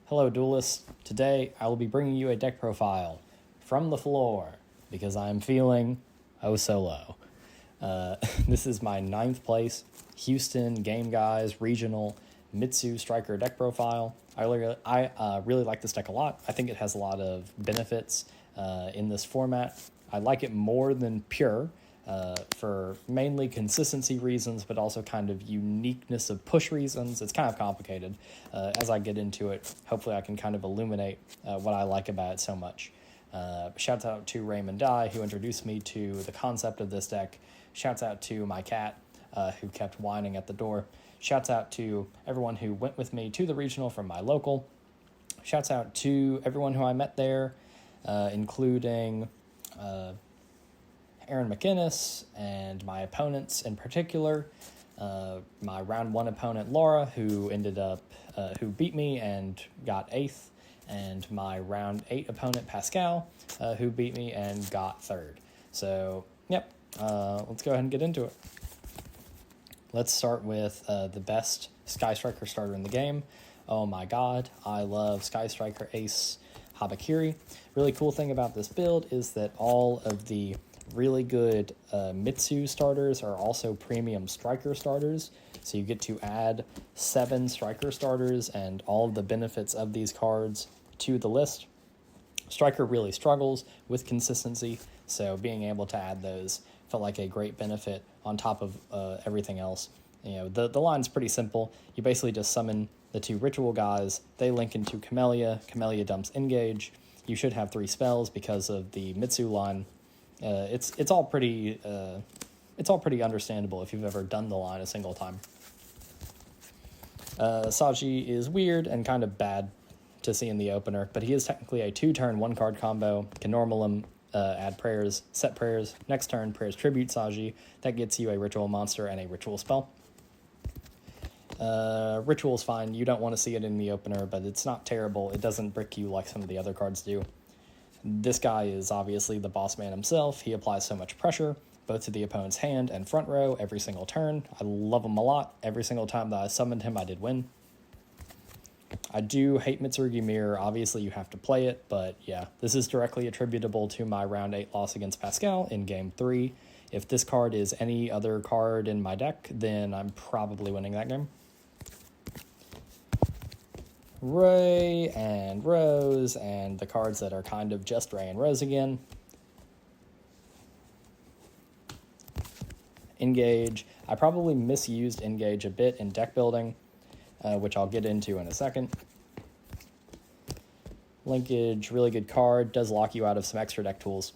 Hello duelists, today I will be bringing you a deck profile from the floor because I'm feeling oh so low. This is my 9th place Houston Game Guys Regional Mitsu Striker deck profile. I really like this deck a lot. I think it has a lot of benefits in this format. I like it more than Pure for mainly consistency reasons, but also kind of uniqueness of push reasons. It's kind of complicated. As I get into it, hopefully I can kind of illuminate what I like about it so much. Shouts out to Raymond Dye, who introduced me to the concept of this deck. Shouts out to my cat, who kept whining at the door. Shouts out to everyone who went with me to the regional from my local. Shouts out to everyone who I met there, including Aaron McInnes and my opponents in particular. My round 1 opponent, Laura, who beat me and got 8th, and my round 8 opponent, Pascal, who beat me and got 3rd. So, yep, let's go ahead and get into it. Let's start with the best Sky Striker starter in the game. Oh my god, I love Sky Striker Ace Habakiri. Really cool thing about this build is that all of the really good Mitsu starters are also premium striker starters, so you get to add 7 striker starters and all of the benefits of these cards to the list. Striker really struggles with consistency, so being able to add those felt like a great benefit on top of everything else. You know, the line's pretty simple. You basically just summon the 2 ritual guys, they link into Camellia, Camellia dumps Engage. You should have 3 spells because of the Mitsu line. It's all pretty understandable if you've ever done the line a single time. Saji is weird and kind of bad to see in the opener, but he is technically a 2-turn 1-card combo. Can normal him, add prayers, set prayers. Next turn, prayers tribute Saji. That gets you a ritual monster and a ritual spell. Ritual's fine. You don't want to see it in the opener, but it's not terrible. It doesn't brick you like some of the other cards do. This guy is obviously the boss man himself. He applies so much pressure, both to the opponent's hand and front row, every single turn. I love him a lot. Every single time that I summoned him, I did win. I do hate Mitsurugi Mirror. Obviously, you have to play it, but yeah, this is directly attributable to my round 8 loss against Pascal in game 3. If this card is any other card in my deck, then I'm probably winning that game. Ray and Rose, and the cards that are kind of just Ray and Rose again. Engage. I probably misused Engage a bit in deck building, which I'll get into in a second. Linkage, really good card, does lock you out of some extra deck tools.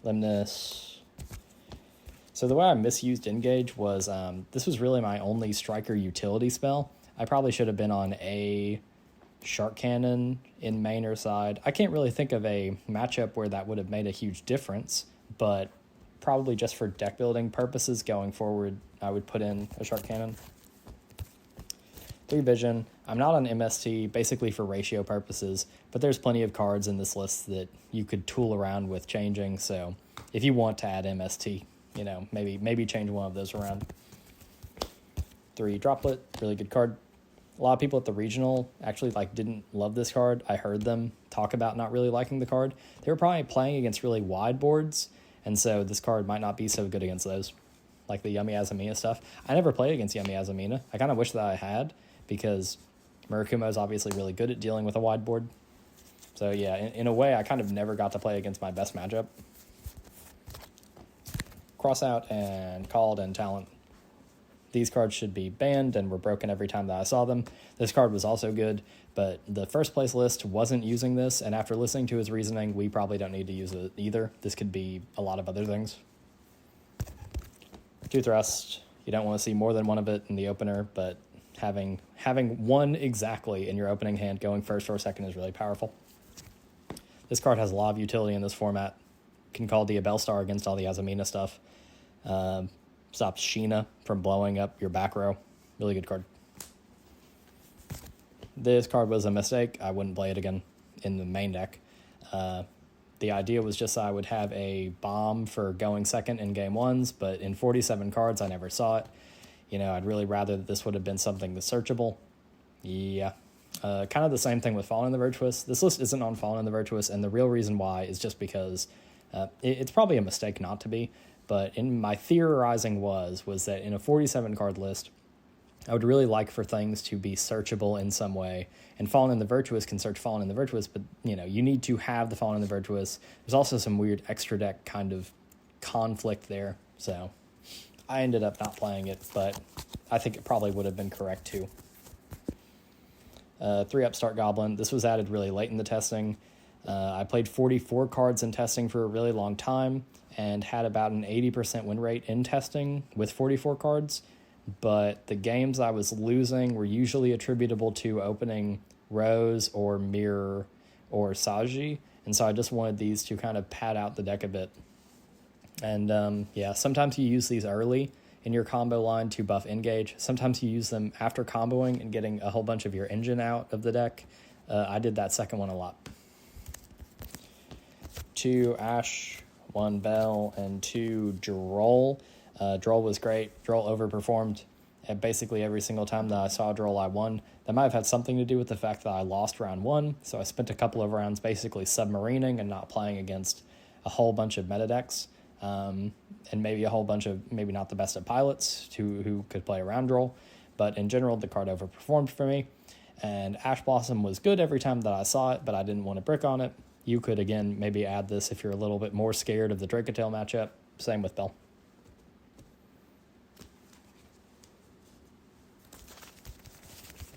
Limnus. So the way I misused Engage was, this was really my only striker utility spell. I probably should have been on a Shark Cannon in main or side. I can't really think of a matchup where that would have made a huge difference, but probably just for deck building purposes going forward, I would put in a Shark Cannon. 3 Vision. I'm not on MST, basically for ratio purposes, but there's plenty of cards in this list that you could tool around with changing, so if you want to add MST, you know, maybe change one of those around. 3 Droplet, really good card. A lot of people at the regional actually didn't love this card. I heard them talk about not really liking the card. They were probably playing against really wide boards, and so this card might not be so good against those, like the Yummy Azamina stuff. I never played against Yummy Azamina. I kind of wish that I had, because Murakumo is obviously really good at dealing with a wide board. So yeah, in a way, I kind of never got to play against my best matchup. Crossout and Called and Talent. These cards should be banned and were broken every time that I saw them. This card was also good, but the first place list wasn't using this, and after listening to his reasoning, we probably don't need to use it either. This could be a lot of other things. 2 Thrust. You don't want to see more than one of it in the opener, but having one exactly in your opening hand going first or second is really powerful. This card has a lot of utility in this format. Can call Diabellstar against all the Azamina stuff. Stops Sheena from blowing up your back row. Really good card. This card was a mistake. I wouldn't play it again in the main deck. The idea was just I would have a bomb for going second in game 1s, but in 47 cards, I never saw it. You know, I'd really rather that this would have been something that's searchable. Yeah. Kind of the same thing with Fallen in the Virtuous. This list isn't on Fallen in the Virtuous, and the real reason why is just because it's probably a mistake not to be, but in my theorizing was that in a 47 card list, I would really like for things to be searchable in some way, and Fallen in the Virtuous can search Fallen in the Virtuous, but you need to have the Fallen in the Virtuous. There's also some weird extra deck kind of conflict there, so I ended up not playing it, but I think it probably would have been correct too. 3 Upstart Goblin. This was added really late in the testing. I played 44 cards in testing for a really long time and had about an 80% win rate in testing with 44 cards, but the games I was losing were usually attributable to opening Rose or Mirror or Saji, and so I just wanted these to kind of pad out the deck a bit. And sometimes you use these early in your combo line to buff Engage. Sometimes you use them after comboing and getting a whole bunch of your engine out of the deck. I did that second one a lot. 2 Ash, 1 Bell, and 2 Droll. Droll was great. Droll overperformed basically every single time that I saw Droll I won. That might have had something to do with the fact that I lost round 1, so I spent a couple of rounds basically submarining and not playing against a whole bunch of meta decks. And maybe a whole bunch of maybe not the best of pilots who could play around Droll, but in general the card overperformed for me. And Ash Blossom was good every time that I saw it, but I didn't want to brick on it. You could again maybe add this if you're a little bit more scared of the Dracotail matchup. Same with Bell.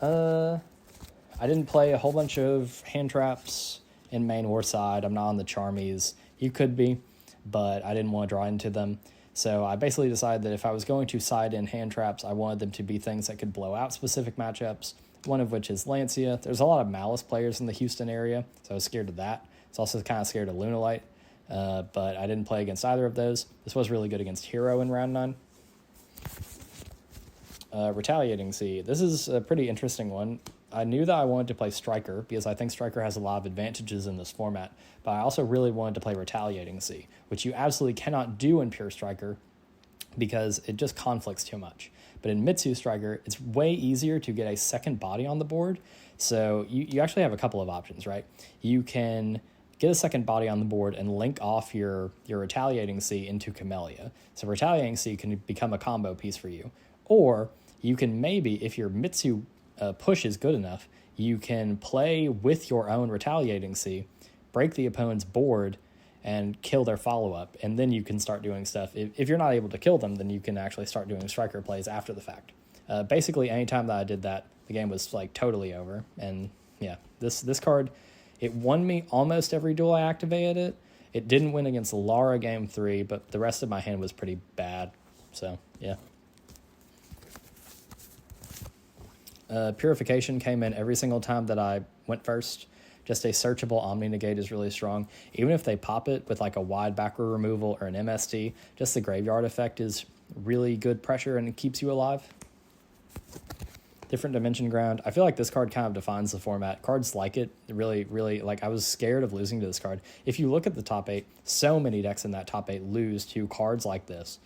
I didn't play a whole bunch of hand traps in main war side. I'm not on the Charmies. You could be, but I didn't want to draw into them. So I basically decided that if I was going to side in hand traps, I wanted them to be things that could blow out specific matchups, one of which is Lancia. There's a lot of Malice players in the Houston area, so I was scared of that. I was also kind of scared of Lunalight, but I didn't play against either of those. This was really good against Hero in round 9. Retaliating Sea. This is a pretty interesting one. I knew that I wanted to play Striker because I think Striker has a lot of advantages in this format, but I also really wanted to play Retaliating Sea, which you absolutely cannot do in Pure Striker because it just conflicts too much. But in Mitsu Striker, it's way easier to get a second body on the board, so you actually have a couple of options, right? You can get a second body on the board and link off your Retaliating Sea into Camellia. So Retaliating Sea can become a combo piece for you. Or you can maybe, if your Mitsu push is good enough, you can play with your own Retaliating Sea, break the opponent's board, and kill their follow-up, and then you can start doing stuff. If you're not able to kill them, then you can actually start doing Striker plays after the fact. Basically, anytime that I did that, the game was like totally over. And yeah, this card, it won me almost every duel I activated it. It didn't win against Lara game 3, but the rest of my hand was pretty bad. So yeah. Purification came in every single time that I went first. Just a searchable Omni Negate is really strong. Even if they pop it with like a wide backward removal or an MST, just the graveyard effect is really good pressure and it keeps you alive. Different Dimension Ground. I feel like this card kind of defines the format. Cards like it really, really, like I was scared of losing to this card. If you look at the top 8, so many decks in that top 8 lose to cards like this.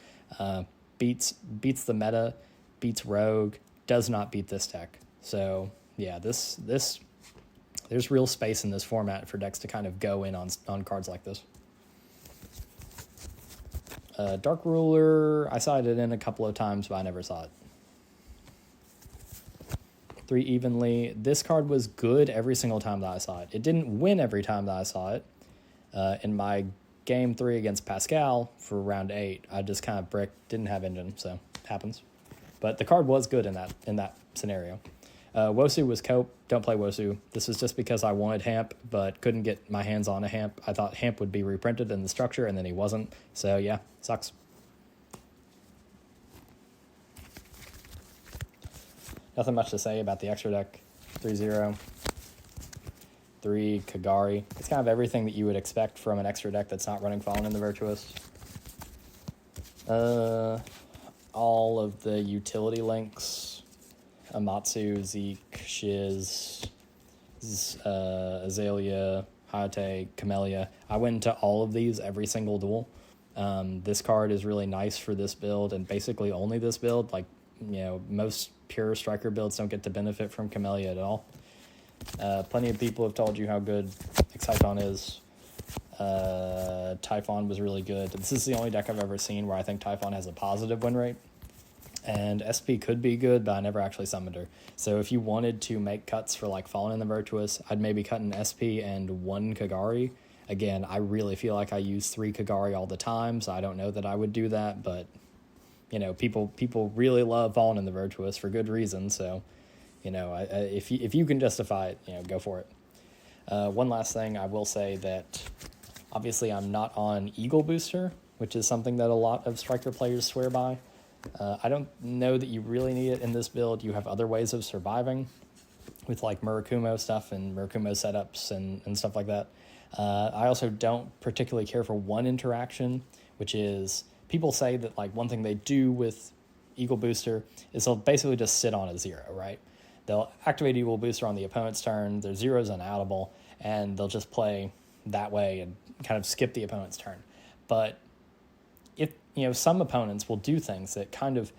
Beats the meta, beats Rogue, does not beat this deck. So yeah, there's real space in this format for decks to kind of go in on cards like this. Dark Ruler, I saw it in a couple of times, but I never saw it. 3 Evenly. This card was good every single time that I saw it. It didn't win every time that I saw it. In my game 3 against Pascal for round 8, I just kind of bricked, didn't have engine, so it happens. But the card was good in that scenario. Wosu was cope. Don't play Wosu. This is just because I wanted Hamp, but couldn't get my hands on a Hamp. I thought Hamp would be reprinted in the structure, and then he wasn't. So yeah, sucks. Nothing much to say about the extra deck. 3-0. 3 Kagari. It's kind of everything that you would expect from an extra deck that's not running Fallen in the Virtuous. All of the utility links. Amatsu, Zeke, Shiz, Azalea, Hayate, Camellia. I went into all of these every single duel. This card is really nice for this build and basically only this build. Like, most pure Striker builds don't get to benefit from Camellia at all. Plenty of people have told you how good Hechahands is. Typhon was really good. This is the only deck I've ever seen where I think Typhon has a positive win rate. And SP could be good, but I never actually summoned her. So if you wanted to make cuts for like Fallen in the Virtuous, I'd maybe cut an SP and 1 Kagari. Again, I really feel like I use 3 Kagari all the time, so I don't know that I would do that, but you know, people really love Fallen in the Virtuous for good reason, so you know, if you can justify it, you know, go for it. One last thing, I will say that obviously I'm not on Eagle Booster, which is something that a lot of Striker players swear by. I don't know that you really need it in this build. You have other ways of surviving with like Murakumo stuff and Murakumo setups and stuff like that. I also don't particularly care for one interaction, which is people say that like one thing they do with Eagle Booster is they'll basically just sit on a 0, right? They'll activate Eagle Booster on the opponent's turn, their 0 is unoutable, and they'll just play that way and kind of skip the opponent's turn. But if you know, some opponents will do things that kind of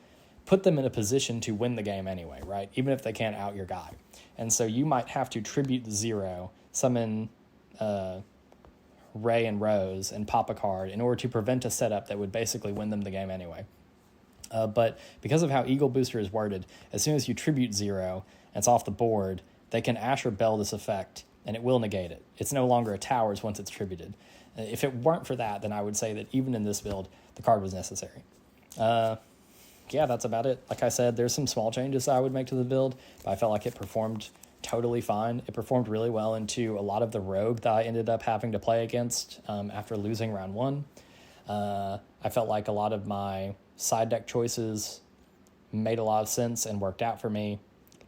put them in a position to win the game anyway, right? Even if they can't out your guy. And so you might have to tribute the 0, summon Ray and Rose, and pop a card in order to prevent a setup that would basically win them the game anyway. But because of how Eagle Booster is worded, as soon as you tribute 0 and it's off the board, they can Ash or Bell this effect, and it will negate it. It's no longer a Towers once it's tributed. If it weren't for that, then I would say that even in this build, the card was necessary. Yeah, that's about it. Like I said, there's some small changes I would make to the build, but I felt like it performed totally fine. It performed really well into a lot of the rogue that I ended up having to play against after losing round 1. I felt like a lot of my side deck choices made a lot of sense and worked out for me.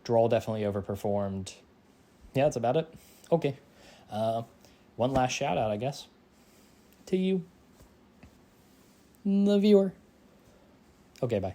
Droll definitely overperformed. Yeah, that's about it. Okay. One last shout out, I guess, to you, the viewer. Okay, bye.